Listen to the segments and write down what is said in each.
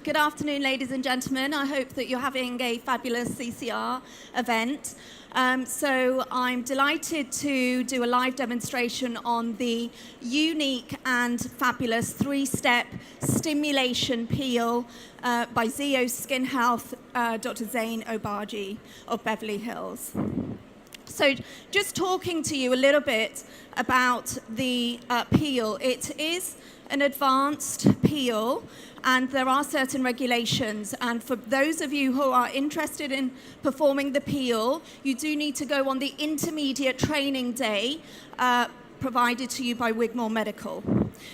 Good afternoon, ladies and gentlemen. I hope that you're having a fabulous CCR event. So I'm delighted to do a live demonstration on the unique and fabulous three-step stimulation peel by Zeo Skin Health, Dr. Zain Obaji of Beverly Hills. So just talking to you a little bit about the peel. It is an advanced peel, and there are certain regulations. And for those of you who are interested in performing the peel, you do need to go on the intermediate training day provided to you by Wigmore Medical.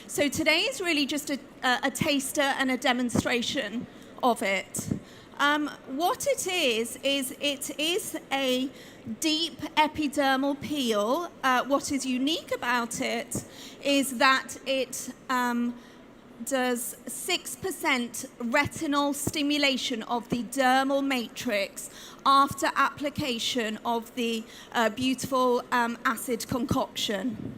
So today is really just a taster and a demonstration of it. What it is a deep epidermal peel. What is unique about it is that it does 6% retinol stimulation of the dermal matrix after application of the beautiful acid concoction.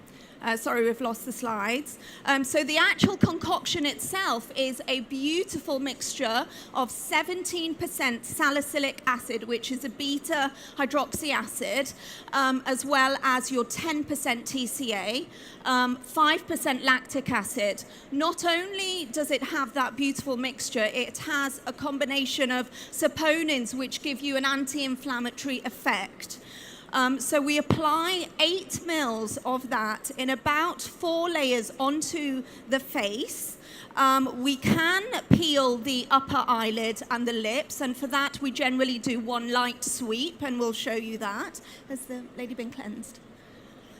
Sorry, we've lost the slides. So the actual concoction itself is a beautiful mixture of 17% salicylic acid, which is a beta hydroxy acid, as well as your 10% TCA, 5% lactic acid. Not only does it have that beautiful mixture, it has a combination of saponins, which give you an anti-inflammatory effect. So we apply 8 mils of that in about 4 layers onto the face. We can peel the upper eyelid and the lips, and for that we generally do one light sweep, and we'll show you that. Has the lady been cleansed?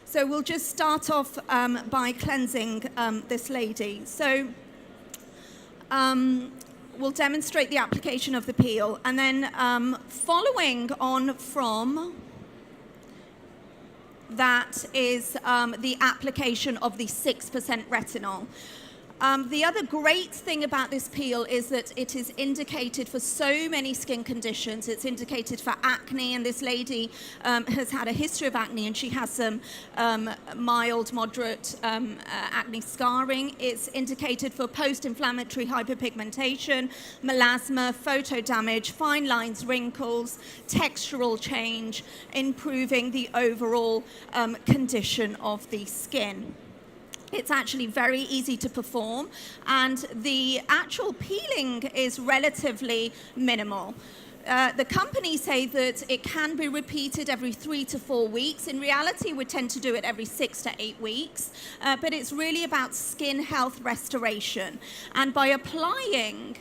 So we'll just start off by cleansing this lady. So we'll demonstrate the application of the peel, and then following on from that is the application of the 6% retinol. The other great thing about this peel is that it is indicated for so many skin conditions. It's indicated for acne, and this lady has had a history of acne, and she has some mild, moderate acne scarring. It's indicated for post-inflammatory hyperpigmentation, melasma, photo damage, fine lines, wrinkles, textural change, improving the overall condition of the skin. It's actually very easy to perform, and the actual peeling is relatively minimal. The companies say that it can be repeated every 3 to 4 weeks. In reality, we tend to do it every 6 to 8 weeks, but it's really about skin health restoration. And by applying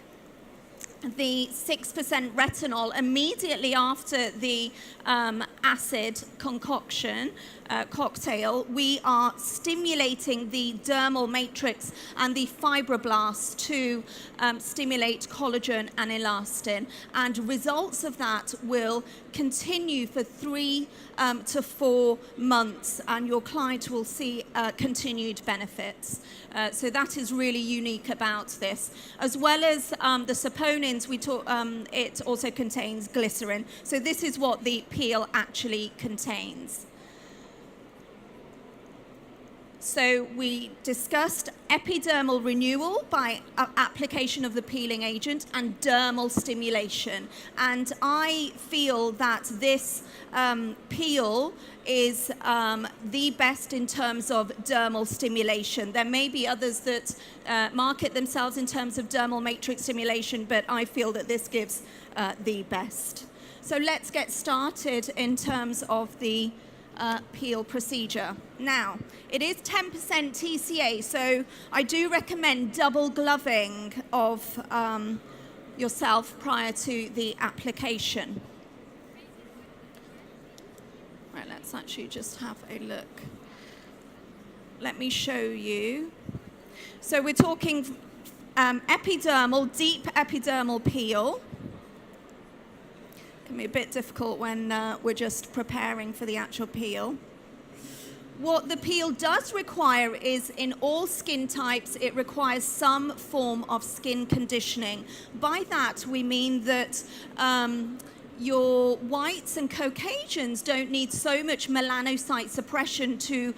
the 6% retinol immediately after the acid concoction cocktail, we are stimulating the dermal matrix and the fibroblasts to stimulate collagen and elastin, and results of that will continue for 3 to 4 months, and your client will see continued benefits. So that is really unique about this. As well as the saponins, it also contains glycerin. So this is what the peel actually contains. So we discussed epidermal renewal by application of the peeling agent and dermal stimulation. And I feel that this peel is the best in terms of dermal stimulation. There may be others that market themselves in terms of dermal matrix stimulation, but I feel that this gives the best. So let's get started in terms of the peel procedure. Now, it is 10% TCA, so I do recommend double gloving of yourself prior to the application. Right, let's actually just have a look. Let me show you. So we're talking epidermal, deep epidermal peel. Can be a bit difficult when we're just preparing for the actual peel. What the peel does require is, in all skin types, it requires some form of skin conditioning. By that, we mean that your whites and Caucasians don't need so much melanocyte suppression to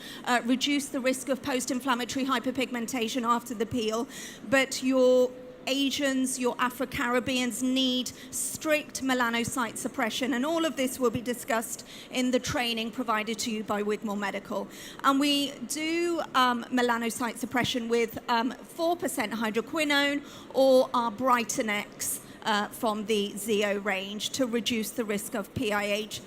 reduce the risk of post-inflammatory hyperpigmentation after the peel, but your Asians, your Afro-Caribbeans need strict melanocyte suppression, and all of this will be discussed in the training provided to you by Wigmore Medical. And we do melanocyte suppression with 4% hydroquinone or our Brighton-X from the ZO range to reduce the risk of PIH,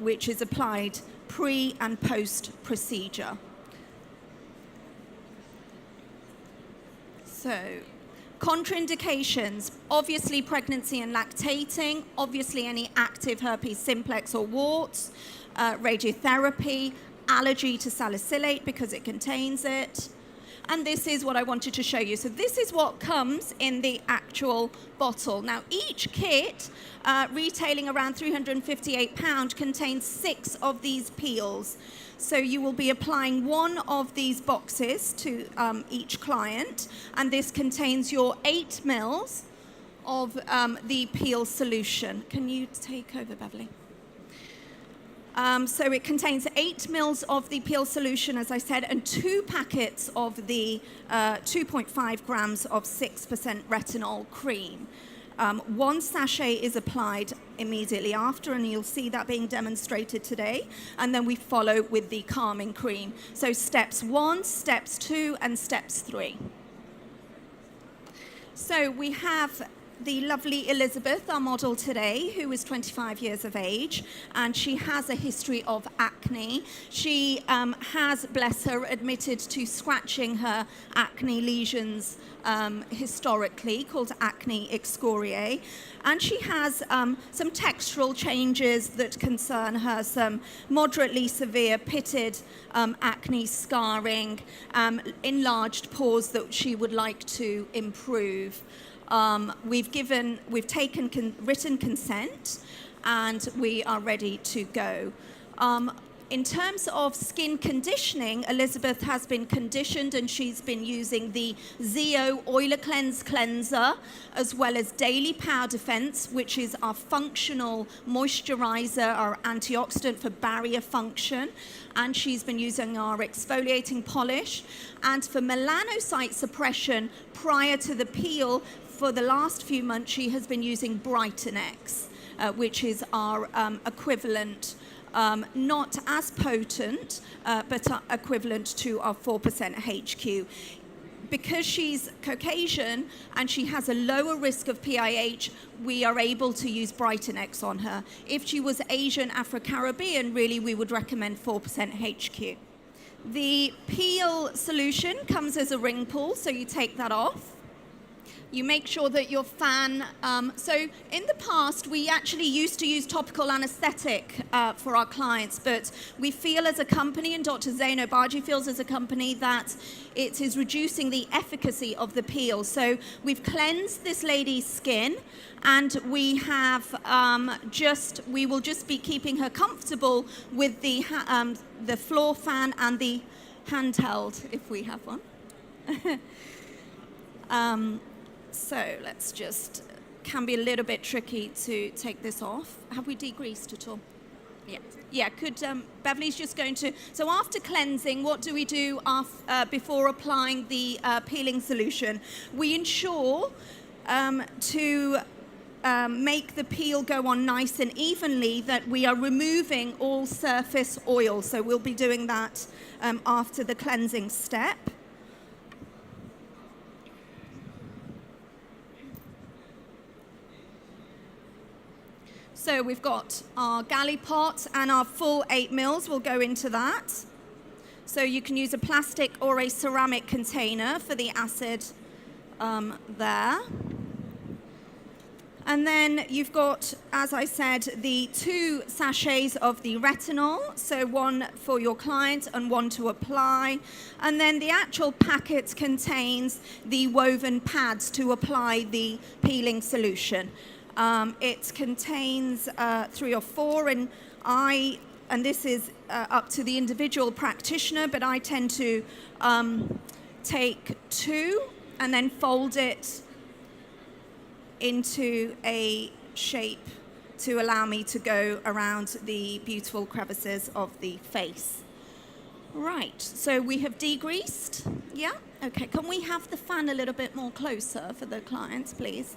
which is applied pre and post procedure. So, contraindications, obviously pregnancy and lactating, obviously any active herpes simplex or warts, radiotherapy, allergy to salicylate because it contains it. And this is what I wanted to show you. So this is what comes in the actual bottle. Now, each kit, retailing around £358, contains 6 of these peels. So you will be applying one of these boxes to each client, and this contains your 8 mils of the peel solution. Can you take over, Beverly? So it contains 8 mils of the peel solution, as I said, and 2 packets of the 2.5 grams of 6% retinol cream. 1 sachet is applied immediately after, and you'll see that being demonstrated today. And then we follow with the calming cream. So steps 1, steps 2, and steps 3. So we have the lovely Elizabeth, our model today, who is 25 years of age, and she has a history of acne. She has, bless her, admitted to scratching her acne lesions historically, called acne excoriae. And she has some textural changes that concern her, some moderately severe pitted acne scarring, enlarged pores that she would like to improve. We've taken written consent, and we are ready to go. In terms of skin conditioning, Elizabeth has been conditioned, and she's been using the ZO Oiler Cleanse Cleanser, as well as Daily Power Defense, which is our functional moisturizer, our antioxidant for barrier function. And she's been using our exfoliating polish. And for melanocyte suppression prior to the peel, for the last few months, she has been using Brighton-X, which is our equivalent, not as potent, but equivalent to our 4% HQ. Because she's Caucasian and she has a lower risk of PIH, we are able to use Brighton-X on her. If she was Asian, Afro-Caribbean, really, we would recommend 4% HQ. The peel solution comes as a ring pull, so you take that off. You make sure that your fan, so in the past, we actually used to use topical anesthetic for our clients, but we feel as a company, and Dr. Zaino Baji feels as a company, that it is reducing the efficacy of the peel. So we've cleansed this lady's skin, and we have we will just be keeping her comfortable with the floor fan and the handheld, if we have one. So let's just, can be a little bit tricky to take this off. Have we degreased at all? Yeah. Yeah, could, Beverly's just going to, so after cleansing, what do we do before applying the peeling solution? We ensure to make the peel go on nice and evenly, that we are removing all surface oil. So we'll be doing that after the cleansing step. So we've got our galley pot, and our full 8 mils will go into that. So you can use a plastic or a ceramic container for the acid there. And then you've got, as I said, the 2 sachets of the retinol, so 1 for your client and 1 to apply. And then the actual packet contains the woven pads to apply the peeling solution. It contains 3 or 4, and this is up to the individual practitioner, but I tend to take 2 and then fold it into a shape to allow me to go around the beautiful crevices of the face. Right, so we have degreased. Yeah, okay. Can we have the fan a little bit more closer for the clients, please?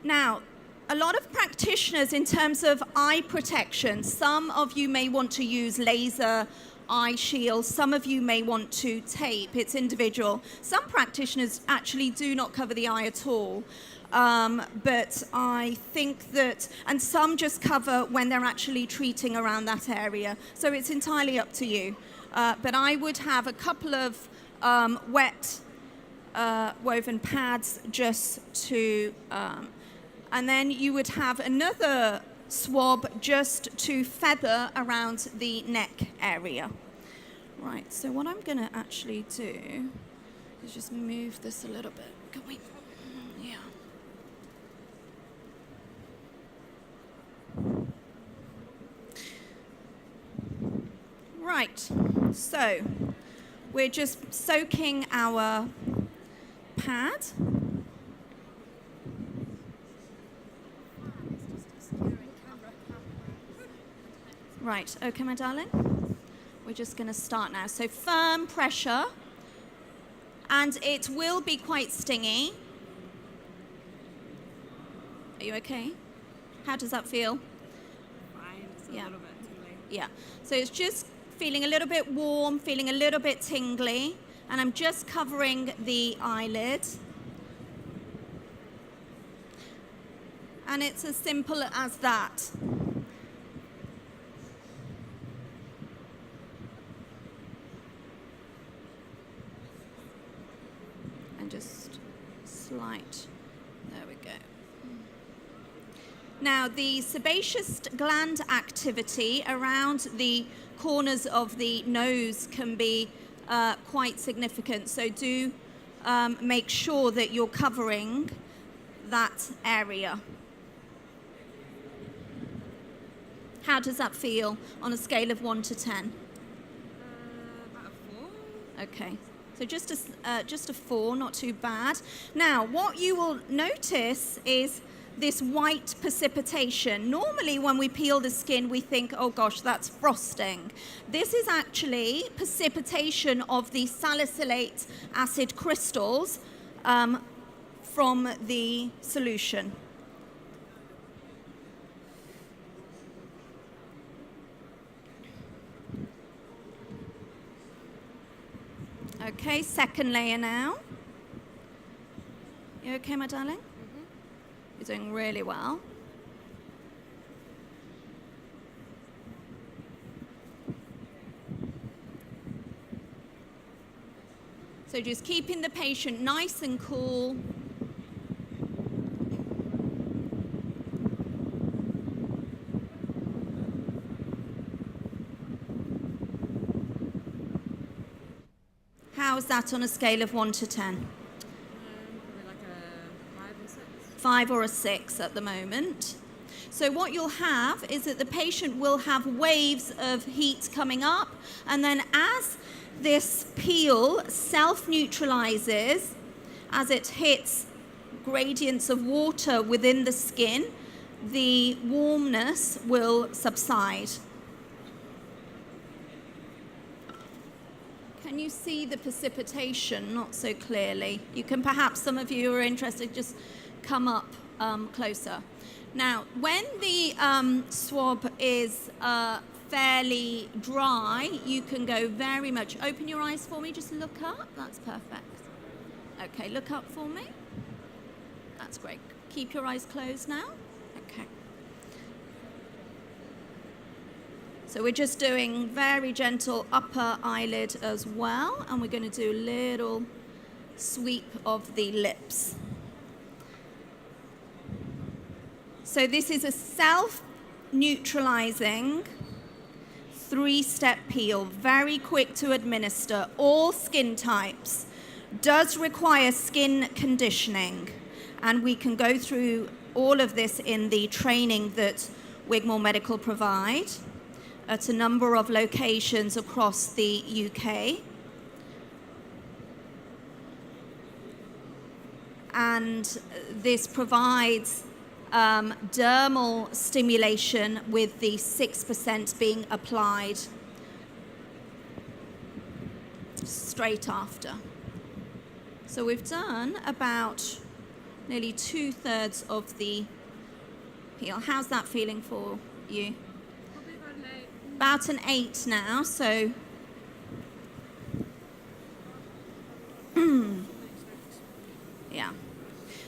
Now, a lot of practitioners, in terms of eye protection, some of you may want to use laser eye shields, some of you may want to tape. It's individual. Some practitioners actually do not cover the eye at all. But I think that, and some just cover when they're actually treating around that area. So it's entirely up to you. But I would have a couple of wet woven pads just to, and then you would have another swab just to feather around the neck area. Right, so what I'm going to actually do is just move this a little bit. Can we? Yeah. Right, so we're just soaking our pad. Right, okay, my darling. We're just going to start now. So firm pressure, and it will be quite stingy. Are you okay? How does that feel? Fine, it's a little bit tingly. Yeah, so it's just feeling a little bit warm, feeling a little bit tingly, and I'm just covering the eyelid. And it's as simple as that. And just slight, there we go. Now, the sebaceous gland activity around the corners of the nose can be quite significant. So do make sure that you're covering that area. How does that feel on a scale of 1 to 10? About a 4. Okay. So just a 4, not too bad. Now, what you will notice is this white precipitation. Normally, when we peel the skin, we think, oh gosh, that's frosting. This is actually precipitation of the salicylate acid crystals from the solution. Okay, second layer now. You okay, my darling? Mm-hmm. You're doing really well. So just keeping the patient nice and cool. How's that on a scale of 1 to 10? Probably like a 5 or 6. 5 or a 6 at the moment. So what you'll have is that the patient will have waves of heat coming up, and then as this peel self-neutralizes, as it hits gradients of water within the skin, the warmness will subside. Can you see the precipitation? Not so clearly. You can perhaps, some of you who are interested, just come up closer. Now, when the swab is fairly dry, you can go very much. Open your eyes for me, just look up. That's perfect. Okay, look up for me. That's great. Keep your eyes closed now. Okay. So we're just doing very gentle upper eyelid as well, and we're going to do a little sweep of the lips. So this is a self-neutralizing 3-step peel, very quick to administer, all skin types, does require skin conditioning, and we can go through all of this in the training that Wigmore Medical provide at a number of locations across the UK. And this provides dermal stimulation with the 6% being applied straight after. So we've done about nearly 2/3 of the peel. How's that feeling for you? Probably about an 8. About an 8 now, so yeah.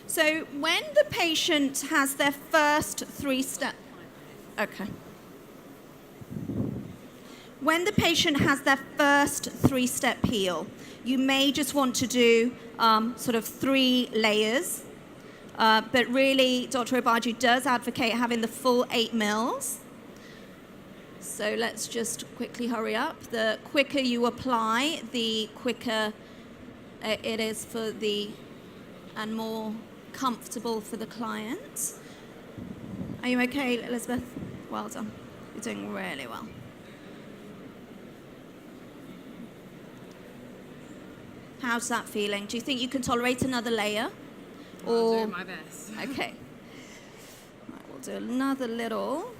So when the patient has their first 3-step, okay. When the patient has their first 3-step peel, you may just want to do sort of 3 layers, but really Dr. Obaju does advocate having the full 8 mils. So let's just quickly hurry up. The quicker you apply, the quicker it is for the, and more comfortable for the client. Are you okay, Elizabeth? Well done. You're doing really well. How's that feeling? Do you think you can tolerate another layer? I'll do my best. Okay. Right, we'll do another little.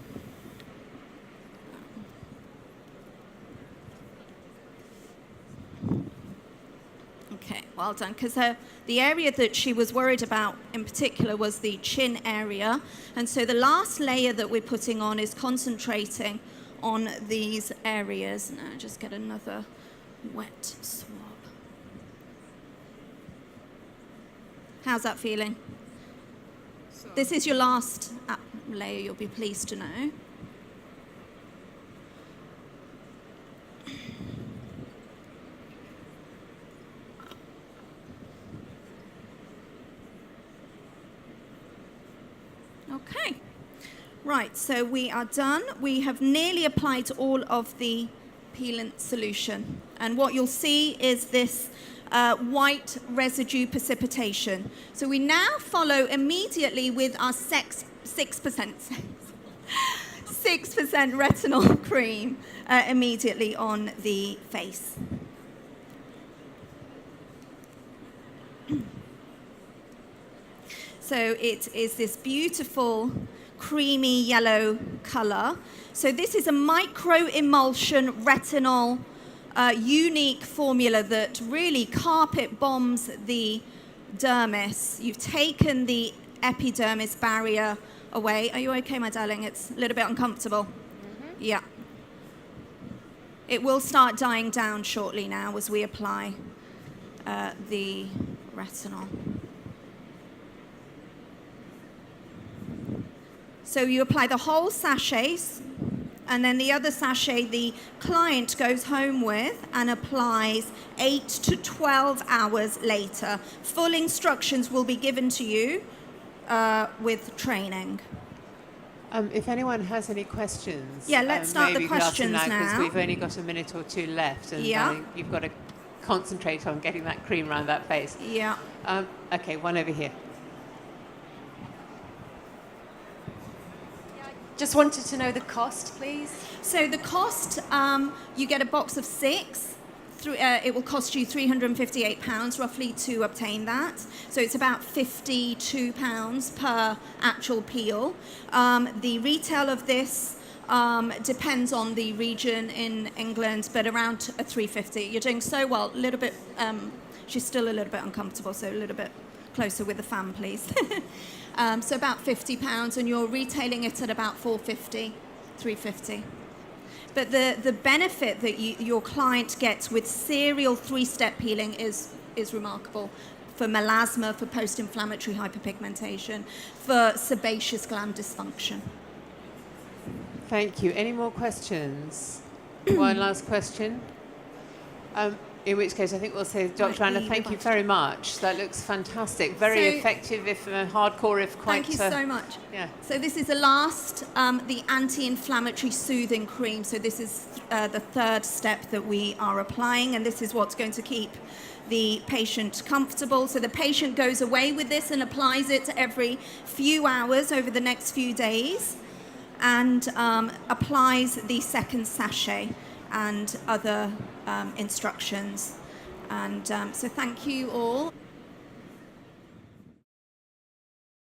Okay, well done. Because the area that she was worried about in particular was the chin area. And so the last layer that we're putting on is concentrating on these areas. Now just get another wet swab. How's that feeling? So, This is your last layer, you'll be pleased to know. Okay. Right, so we are done. We have nearly applied all of the peelant solution. And what you'll see is this white residue precipitation. So we now follow immediately with our 6% 6% retinol cream immediately on the face. So it is this beautiful creamy yellow color. So this is a micro-emulsion retinol unique formula that really carpet bombs the dermis. You've taken the epidermis barrier away. Are you okay, my darling? It's a little bit uncomfortable. Mm-hmm. Yeah. It will start dying down shortly now as we apply the retinol. So you apply the whole sachet, and then the other sachet the client goes home with and applies 8 to 12 hours later. Full instructions will be given to you with training. If anyone has any questions, Yeah, let's start the maybe you could ask them questions because now. we've only got a minute or two left, and Yeah. You've got to concentrate on getting that cream around that face. Yeah. Okay, one over here. Just wanted to know the cost, please. So the cost, you get a box of 6. It will cost you £358 roughly to obtain that. So it's about £52 per actual peel. The retail of this depends on the region in England, but around £350. You're doing so well. A little bit. She's still a little bit uncomfortable, so a little bit closer with the fan, please. So about £50, and you're retailing it at about £450, £350. But the benefit that your client gets with serial 3-step peeling is remarkable for melasma, for post-inflammatory hyperpigmentation, for sebaceous gland dysfunction. Thank you. Any more questions? One last question. In which case, I think we'll say, Dr. Anna, thank you very much. That looks fantastic. Very effective, if hardcore, if quite... Thank you so much. Yeah. So this is the last, the anti-inflammatory soothing cream. So this is the 3rd step that we are applying, and this is what's going to keep the patient comfortable. So the patient goes away with this and applies it every few hours over the next few days, and applies the 2nd sachet and other instructions. And so thank you all.